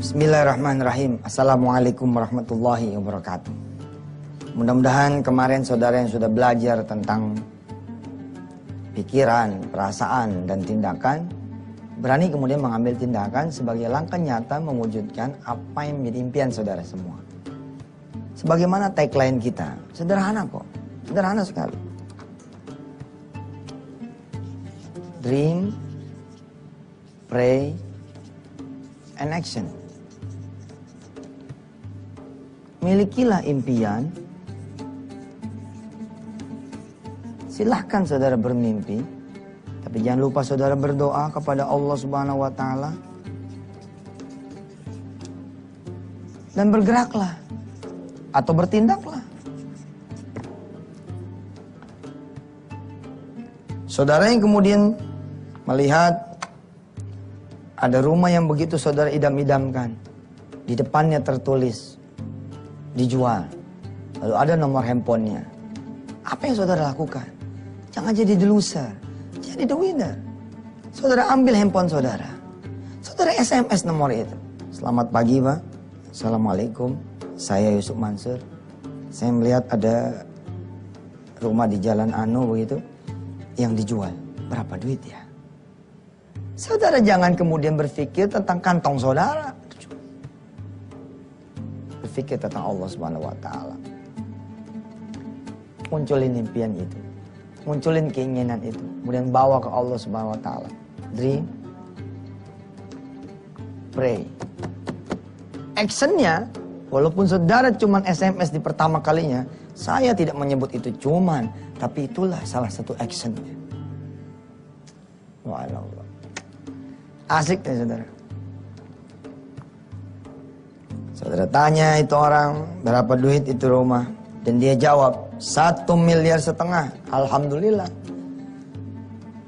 Bismillahirrahmanirrahim. Assalamualaikum warahmatullahi wabarakatuh. Mudah-mudahan kemarin saudara yang sudah belajar tentang pikiran, perasaan, dan tindakan berani kemudian mengambil tindakan sebagai langkah nyata mewujudkan apa yang menjadi impian saudara semua. Sebagaimana tagline kita, sederhana kok, sederhana sekali. Dream, pray, and action. Milikilah impian. Silahkan saudara bermimpi, tapi jangan lupa saudara berdoa kepada Allah Subhanahu wa Ta'ala. Dan bergeraklah atau bertindaklah. Saudara yang kemudian melihat ada rumah yang begitu saudara idam-idamkan, di depannya tertulis dijual, lalu ada nomor handphonenya. Apa yang saudara lakukan? Jangan jadi the loser, jadi the winner. Saudara ambil handphone saudara, saudara SMS nomor itu. Selamat pagi Pak, Assalamualaikum, saya Yusuf Mansur. Saya melihat ada rumah di Jalan Anu begitu yang dijual, berapa duit ya? Saudara jangan kemudian berpikir tentang kantong saudara, berpikir tentang Allah Subhanahu wa Ta'ala. Munculin impian itu, munculin keinginan itu, kemudian bawa ke Allah Subhanahu wa Ta'ala. Dream, pray. Actionnya, walaupun saudara cuman SMS di pertama kalinya, saya tidak menyebut itu cuman, tapi itulah salah satu actionnya. Wah, Allah. Asik ya saudara. Saudara tanya itu orang, berapa duit itu rumah? Dan dia jawab, 1,5 miliar. Alhamdulillah.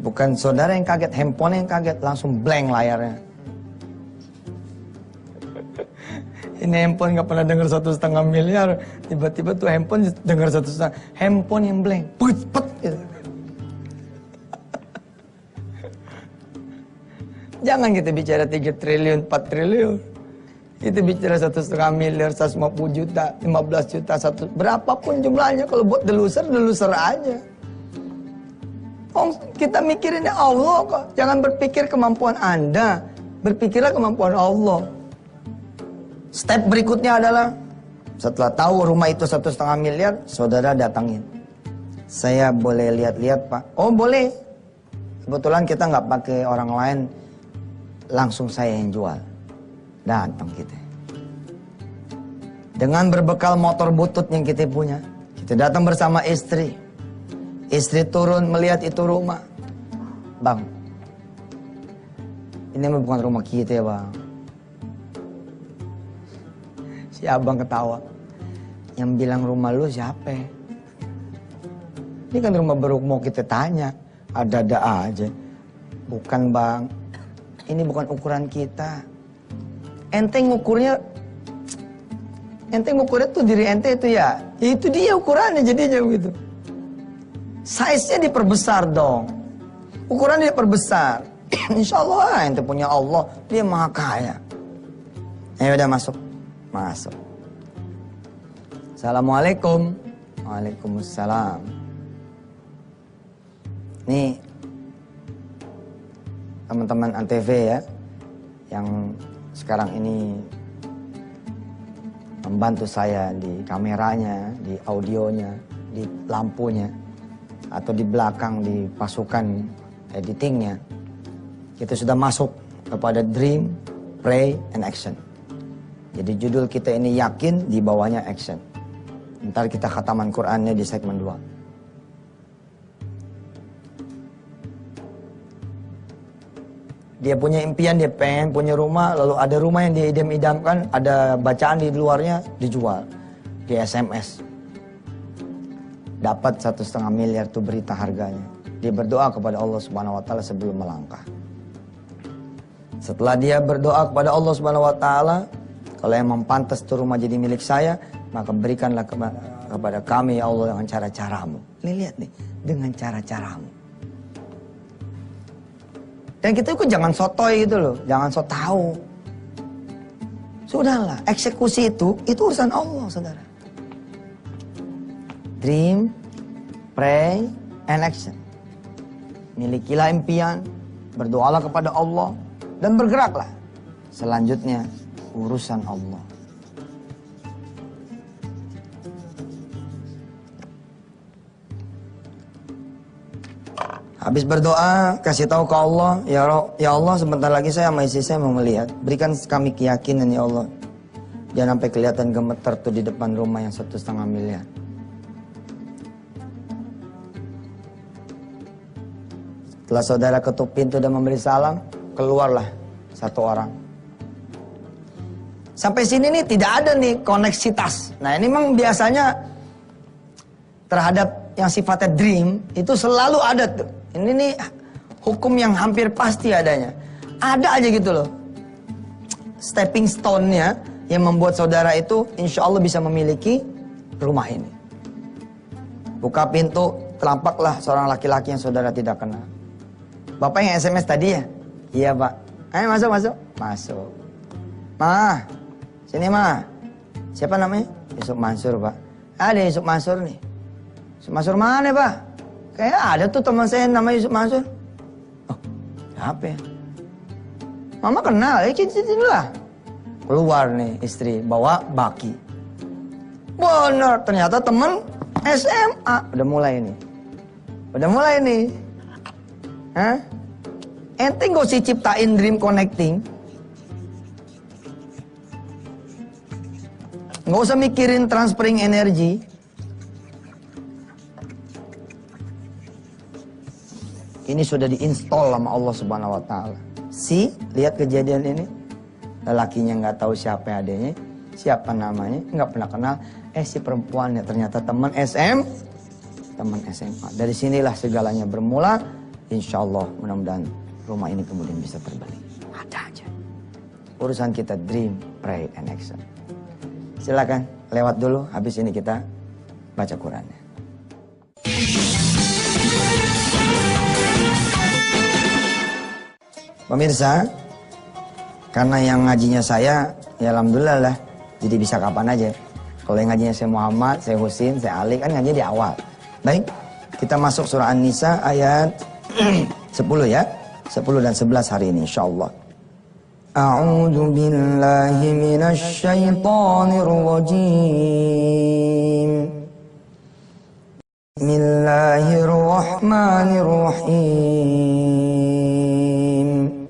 Bukan saudara yang kaget, handphone yang kaget, langsung blank layarnya. Ini handphone gak pernah dengar 1,5 miliar. Tiba-tiba tuh handphone dengar 1,5. Handphone yang blank. Put, gitu. Jangan kita bicara 3 triliun, 4 triliun. Kita bicara 1,5 miliar, 150 juta, 15 juta, berapapun jumlahnya. Kalau buat the loser aja. Oh, kita mikirin Allah kok. Jangan berpikir kemampuan Anda. Berpikirlah kemampuan Allah. Step berikutnya adalah, setelah tahu rumah itu 1,5 miliar, saudara datangin. Saya boleh lihat-lihat Pak? Oh boleh. Kebetulan kita nggak pakai orang lain, langsung saya yang jual. Datang kita. Dengan berbekal motor butut yang kita punya, kita datang bersama istri. Istri turun melihat itu rumah. Bang, ini bukan rumah kita ya bang. Si abang ketawa. Yang bilang rumah lu siapa? Ini kan rumah baru mau kita tanya. Ada-ada aja. Bukan bang. Ini bukan ukuran kita. Ente ngukurnya tuh diri ente itu ya. Itu dia ukurannya jadinya begitu. Size-nya diperbesar dong. Ukurannya diperbesar. Insya Allah ente punya Allah. Dia maha kaya. Ayo udah masuk. Masuk. Assalamualaikum. Waalaikumsalam. Nih teman-teman Antv ya, yang sekarang ini membantu saya di kameranya, di audionya, di lampunya, atau di belakang di pasukan editingnya. Kita sudah masuk kepada Dream, Pray, and Action. Jadi judul kita ini yakin, di bawahnya action. Ntar kita khataman Qur'annya di segmen 2. Dia punya impian, dia pengen punya rumah, lalu ada rumah yang dia idam-idamkan, ada bacaan di luarnya, dijual. Di SMS. Dapat 1,5 miliar tuh berita harganya. Dia berdoa kepada Allah Subhanahu wa Ta'ala sebelum melangkah. Setelah dia berdoa kepada Allah Subhanahu wa Ta'ala, kalau emang pantas tuh rumah jadi milik saya, maka berikanlah kepada kami ya Allah dengan cara-caramu. Nih lihat nih, dengan cara-caramu. Dan kita itu jangan sotoy gitu loh, jangan so tahu. Sudahlah, eksekusi itu urusan Allah, saudara. Dream, pray, and action. Milikilah impian, berdoalah kepada Allah, dan bergeraklah. Selanjutnya, urusan Allah. Habis berdoa, kasih tahu ke Allah, ya Allah, sebentar lagi saya sama istri saya mau melihat. Berikan kami keyakinan, ya Allah. Jangan sampai kelihatan gemeter tuh di depan rumah yang 1,5 miliar. Setelah saudara ketuk pintu dan memberi salam, keluarlah satu orang. Sampai sini nih tidak ada nih koneksitas. Nah ini memang biasanya terhadap yang sifatnya dream itu selalu ada tuh. Ini nih hukum yang hampir pasti adanya. Ada aja gitu loh. Stepping stone-nya yang membuat saudara itu insya Allah bisa memiliki rumah ini. Buka pintu, terampaklah seorang laki-laki yang saudara tidak kenal. Bapak yang SMS tadi ya? Iya pak. Ayo masuk. Masuk. Ma, sini ma. Siapa namanya? Yusuf Mansur pak. Ada Yusuf Mansur nih. Yusuf Mansur mana pak? Kayak ada tuh teman saya namanya Yusuf Mansur. Oh, siapa ya? Mama kenal, sini lah. Keluar nih istri, bawa baki. Bener, ternyata temen SMA. Udah mulai nih. Hah? Ente gak usah ciptain dream connecting. Gak usah mikirin transferring energi. Ini sudah diinstal sama Allah Subhanahu wa Ta'ala. Lihat kejadian ini. Lelakinya nggak tahu siapa adanya, siapa namanya, nggak pernah kenal. Si perempuannya ternyata teman SMA. Dari sinilah segalanya bermula. Insya Allah mudah-mudahan rumah ini kemudian bisa terbeli. Ada aja. Urusan kita dream, pray, and action. Silakan lewat dulu. Habis ini kita baca Qurannya. Pemirsa, karena yang ngajinya saya, ya alhamdulillah lah, jadi bisa kapan aja. Kalau yang ngajinya saya Muhammad, saya Husin, saya Ali, kan ngajinya di awal. Baik, kita masuk surah An-Nisa ayat 10 ya. 10 dan 11 hari ini insyaallah. A'udzu billahi minasy syaithanir rajim. Bismillahirrahmanirrahim.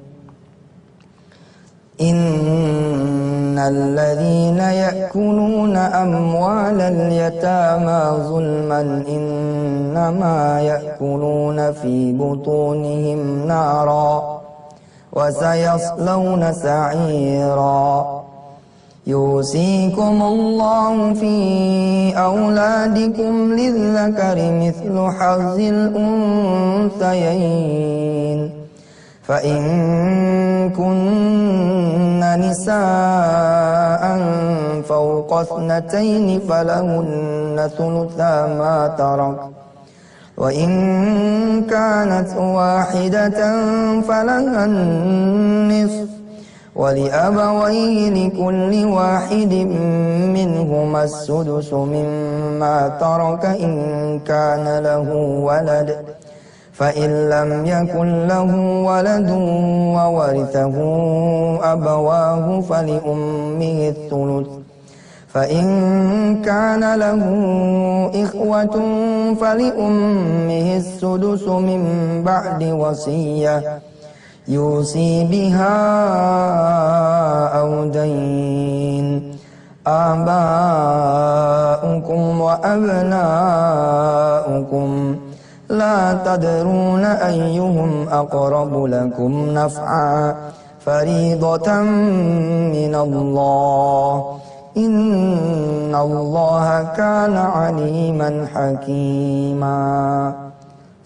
Innal ladzina ya'kuluna amwalal yatama zulman innama ya'kuluna fi butunihim nara wa sayaslawna sa'ira. Yusikumullahu fi auladikum lidzakari mithlu hazzil unthayain. فإن كن نساء فوق 2 فلهن ثلثا ما ترك وإن كانت واحدة فلها النصف ولأبويه لكل واحد منهما السدس مما ترك إن كان له ولد فإن لم يكن له ولد وورثه أبواه فلأمه الثلث فإن كان له إخوة فلأمه السدس من بعد وصية يوصي بها أو دين آباؤكم وأبناؤكم لا تدرون أيهم أقرب لكم نفعا فريضة من الله إن الله كان عليما حكيما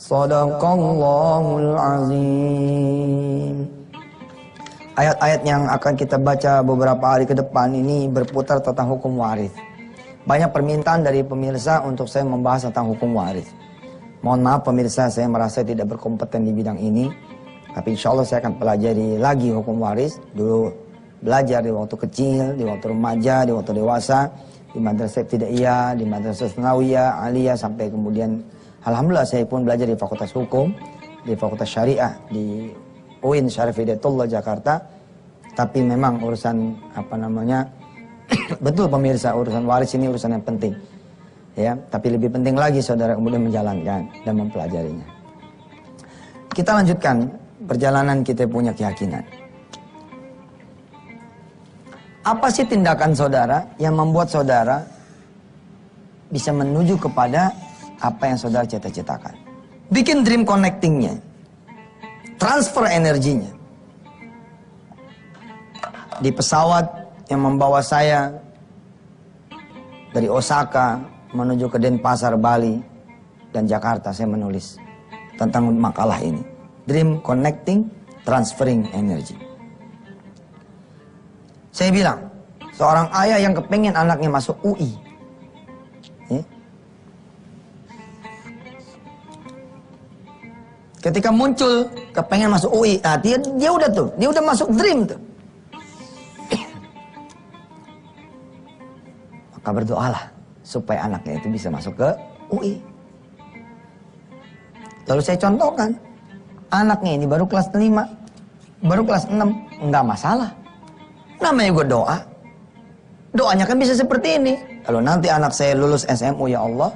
صدق الله العظيم. Ayat-ayat yang akan kita baca beberapa hari ke depan ini berputar tentang hukum waris. Banyak permintaan dari pemirsa untuk saya membahas tentang hukum waris. Mohon maaf pemirsa, saya merasa tidak berkompeten di bidang ini. Tapi insya Allah saya akan pelajari lagi hukum waris. Dulu belajar di waktu kecil, di waktu remaja, di waktu dewasa, di madrasah ibtidaiyah, di madrasah tsanawiyah, aliyah, sampai kemudian alhamdulillah saya pun belajar di Fakultas Hukum, di Fakultas Syariah, di UIN Syarif Hidayatullah Jakarta. Tapi memang urusan betul pemirsa, urusan waris ini urusan yang penting. Ya, tapi lebih penting lagi saudara kemudian menjalankan dan mempelajarinya. Kita lanjutkan perjalanan kita punya keyakinan. Apa sih tindakan saudara yang membuat saudara bisa menuju kepada apa yang saudara cita-citakan? Bikin dream connectingnya, transfer energinya. Di pesawat yang membawa saya dari Osaka menuju ke Denpasar, Bali, dan Jakarta, saya menulis tentang makalah ini. Dream Connecting, Transferring Energy. Saya bilang, seorang ayah yang kepengen anaknya masuk UI. Ketika muncul kepengen masuk UI, nah dia udah masuk dream tuh. Maka berdoalah supaya anaknya itu bisa masuk ke UI. Lalu saya contohkan, anaknya ini baru kelas 5, baru kelas 6, enggak masalah. Namanya juga doa. Doanya kan bisa seperti ini. Kalau nanti anak saya lulus SMU, ya Allah,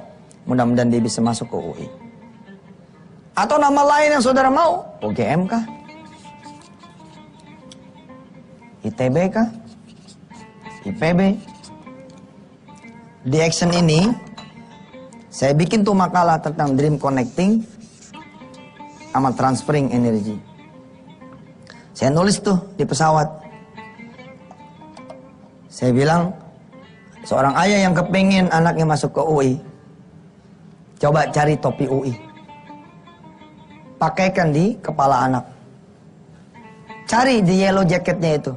mudah-mudahan dia bisa masuk ke UI. Atau nama lain yang saudara mau, UGM kah? ITB kah? IPB? Di action ini, saya bikin tuh makalah tentang dream connecting sama transferring energy. Saya nulis tuh di pesawat. Saya bilang, seorang ayah yang kepingin anaknya masuk ke UI, coba cari topi UI. Pakaikan di kepala anak. Cari di yellow jacketnya itu.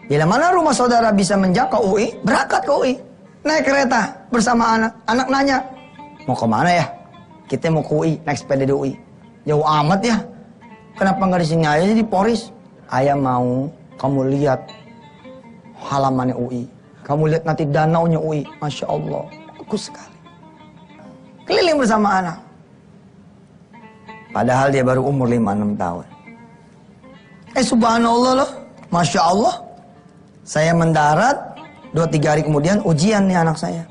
Bila mana rumah saudara bisa menjangkau UI, berangkat ke UI. Naik kereta bersama anak. Anak nanya, mau kemana ya? Kita mau ke UI, naik sepeda di UI. Jauh amat ya. Kenapa nggak di sini aja di Poris? Ayah mau kamu lihat halamannya UI. Kamu lihat nanti danaunya UI. Masya Allah, bagus sekali. Keliling bersama anak. Padahal dia baru umur 5-6 tahun. Subhanallah loh. Masya Allah. Saya mendarat, 2-3 hari kemudian ujian nih anak saya.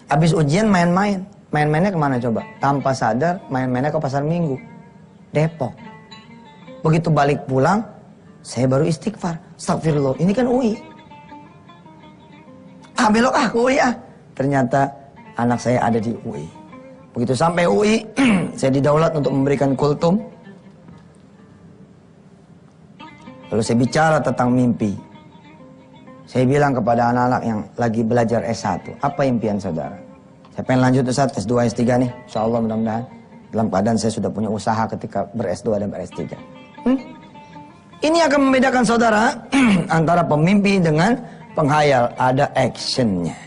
Habis ujian main-main. Main-mainnya kemana coba? Tanpa sadar main-mainnya ke Pasar Minggu, Depok. Begitu balik pulang, saya baru istighfar. Astagfirullah, ini kan UI. Belok ke UI ah. Ternyata anak saya ada di UI. Begitu sampai UI, saya didaulat untuk memberikan kultum. Lalu saya bicara tentang mimpi. Saya bilang kepada anak-anak yang lagi belajar S1, apa impian saudara? Saya pengen lanjut Ustaz, S2, S3 nih. Insya Allah mudah-mudahan. Dalam keadaan saya sudah punya usaha ketika ber-S2 dan ber-S3. Ini akan membedakan saudara antara pemimpi dengan penghayal. Ada actionnya.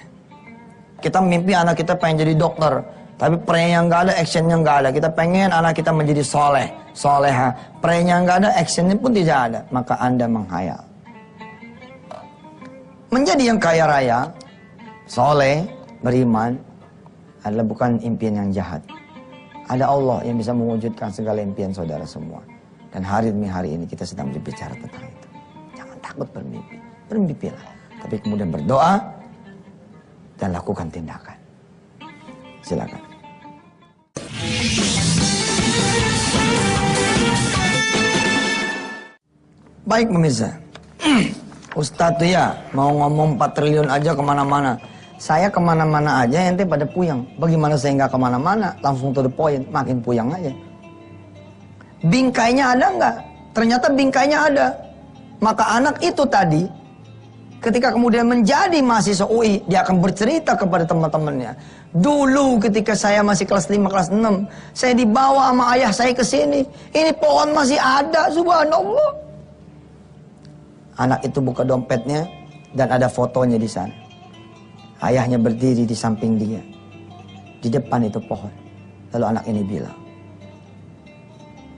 Kita mimpi anak kita pengen jadi dokter. Tapi praynya nggak ada, actionnya nggak ada. Kita pengen anak kita menjadi soleh, soleha. Praynya nggak ada, actionnya pun tidak ada. Maka Anda menghayal. Menjadi yang kaya raya, soleh, beriman, adalah bukan impian yang jahat. Ada Allah yang bisa mewujudkan segala impian saudara semua. Dan hari demi hari ini kita sedang berbicara tentang itu. Jangan takut bermimpi. Bermimpilah. Tapi kemudian berdoa dan lakukan tindakan. Silakan. Baik pemirsa. Ustadz tuh ya mau ngomong 4 triliun aja kemana-mana. Saya kemana-mana aja ente pada puyeng. Bagaimana saya nggak kemana-mana? Langsung to the point, makin puyeng aja. Bingkainya ada nggak? Ternyata bingkainya ada. Maka anak itu tadi, ketika kemudian menjadi mahasiswa UI, dia akan bercerita kepada teman-temannya. Dulu ketika saya masih kelas 5, kelas 6, saya dibawa sama ayah saya ke sini. Ini pohon masih ada, subhanallah. Anak itu buka dompetnya dan ada fotonya di sana. Ayahnya berdiri di samping dia. Di depan itu pohon. Lalu anak ini bilang,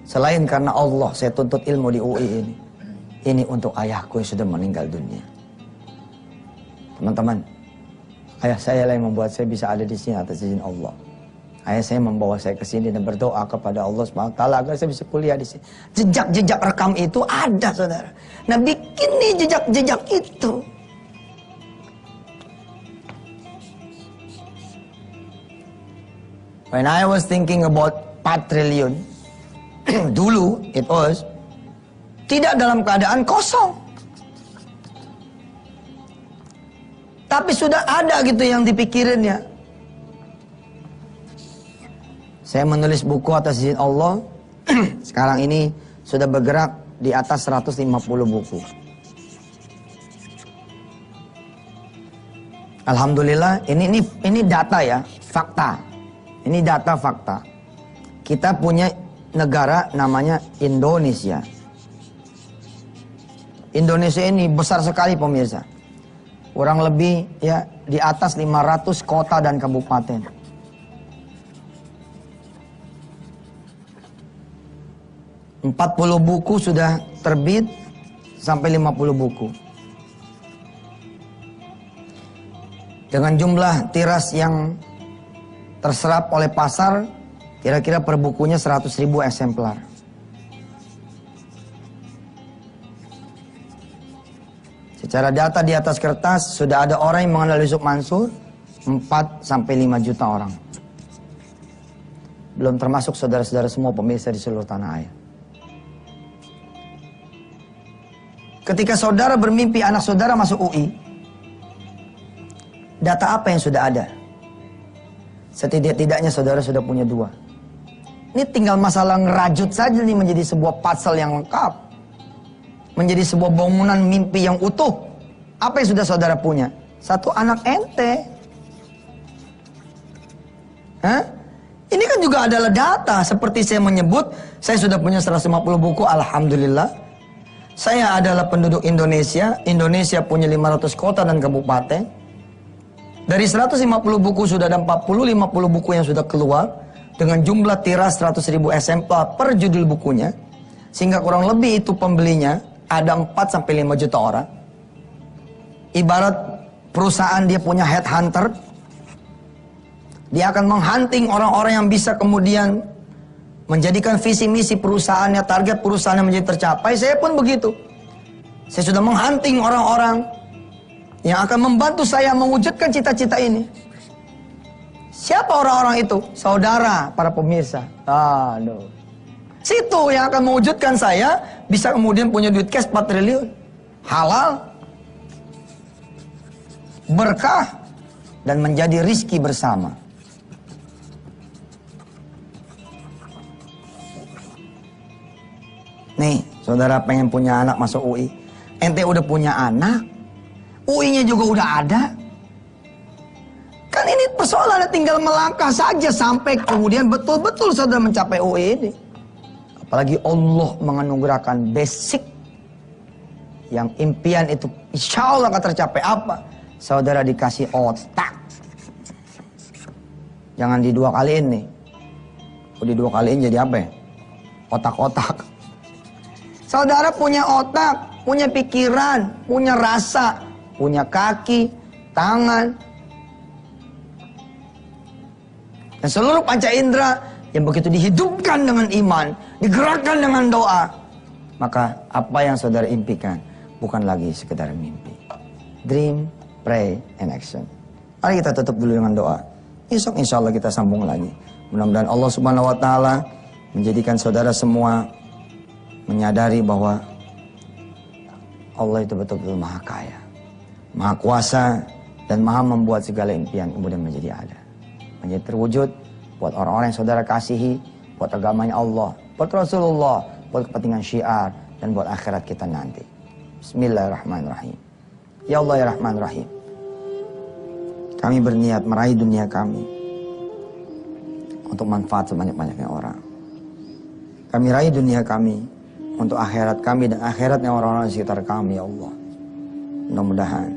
selain karena Allah saya tuntut ilmu di UI ini. Ini untuk ayahku yang sudah meninggal dunia. Teman-teman, ayah saya lah yang membuat saya bisa ada di sini atas izin Allah. Ayah saya membawa saya ke sini dan berdoa kepada Allah SWT agar saya bisa kuliah di sini. Jejak-jejak rekam itu ada, saudara. Nah, bikin nih jejak-jejak itu. When I was thinking about 4 triliun, dulu it was tidak dalam keadaan kosong. Tapi sudah ada gitu yang dipikirinnya. Saya menulis buku atas izin Allah. Sekarang ini sudah bergerak di atas 150 buku. Alhamdulillah, ini data ya, fakta. Ini data fakta. Kita punya negara namanya Indonesia. Indonesia ini besar sekali pemirsa. Kurang lebih ya di atas 500 kota dan kabupaten. .40 buku sudah terbit sampai 50 buku. Dengan jumlah tiras yang terserap oleh pasar, kira-kira per bukunya 100.000 eksemplar. Secara data di atas kertas, sudah ada orang yang mengenal Yusuf Mansur, 4-5 juta orang. Belum termasuk saudara-saudara semua pemirsa di seluruh tanah air. Ketika saudara bermimpi anak saudara masuk UI, data apa yang sudah ada? Setidak-tidaknya saudara sudah punya 2. Ini tinggal masalah ngerajut saja nih menjadi sebuah puzzle yang lengkap. Menjadi sebuah bangunan mimpi yang utuh. Apa yang sudah saudara punya? 1 anak ente. Hah? Ini kan juga adalah data. Seperti saya menyebut, saya sudah punya 150 buku, alhamdulillah. Saya adalah penduduk Indonesia. Indonesia punya 500 kota dan kabupaten. Dari 150 buku sudah ada 40-50 buku yang sudah keluar. Dengan jumlah tiras 100.000 eksemplar per judul bukunya. Sehingga kurang lebih itu pembelinya ada 4-5 juta orang. Ibarat perusahaan dia punya headhunter. Dia akan menghunting orang-orang yang bisa kemudian menjadikan visi misi perusahaannya, target perusahaannya menjadi tercapai. Saya pun begitu. Saya sudah menghunting orang-orang yang akan membantu saya mewujudkan cita-cita ini. Siapa orang-orang itu? Saudara, para pemirsa. Aduh. Situ yang akan mewujudkan saya bisa kemudian punya duit cash 4 triliun. Halal. Berkah. Dan menjadi rizki bersama. Nih, saudara pengen punya anak masuk UI. Ente udah punya anak. UI-nya juga udah ada. Kan ini persoalannya tinggal melangkah saja sampai kemudian betul-betul saudara mencapai UI ini. Apalagi Allah menganugerahkan basic yang impian itu insya Allah akan tercapai. Apa? Saudara dikasih otak. Jangan di 2 kaliin nih. Di 2 kaliin jadi apa ya? Otak-otak. Saudara punya otak, punya pikiran, punya rasa, punya kaki, tangan. Dan seluruh panca indera yang begitu dihidupkan dengan iman, digerakkan dengan doa. Maka apa yang saudara impikan bukan lagi sekedar mimpi. Dream, pray, and action. Mari kita tutup dulu dengan doa. Esok insya Allah kita sambung lagi. Mudah-mudahan Allah Subhanahu Wa Taala menjadikan saudara semua menyadari bahwa Allah itu betul-betul maha kaya, maha kuasa, dan maha membuat segala impian kemudian menjadi ada. Menjadi terwujud buat orang-orang yang saudara kasihi, buat agamanya Allah, buat Rasulullah, buat kepentingan syiar, dan buat akhirat kita nanti. Bismillahirrahmanirrahim. Ya Allah ya Rahman Rahim. Kami berniat meraih dunia kami untuk manfaat sebanyak-banyaknya orang. Kami raih dunia kami untuk akhirat kami dan akhiratnya orang-orang di sekitar kami, ya Allah. Mudah-mudahan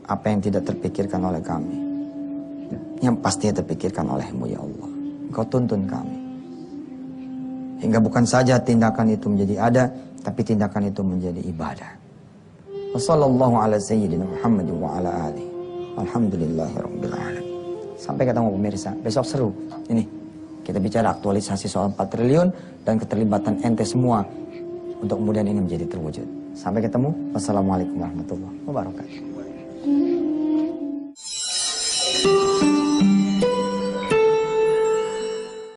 apa yang tidak terpikirkan oleh kami, yang pastinya terpikirkan oleh-Mu, ya Allah. Engkau tuntun kami. Hingga bukan saja tindakan itu menjadi ada, tapi tindakan itu menjadi ibadah. Wassallallahu ala sayyidina Muhammad wa ala alihi. Alhamdulillahirabbil alamin. Sampai ketemu pemirsa. Besok seru. Ini kita bicara aktualisasi soal 4 triliun dan keterlibatan ente semua untuk kemudian ini menjadi terwujud. Sampai ketemu. Wassalamualaikum warahmatullahi wabarakatuh.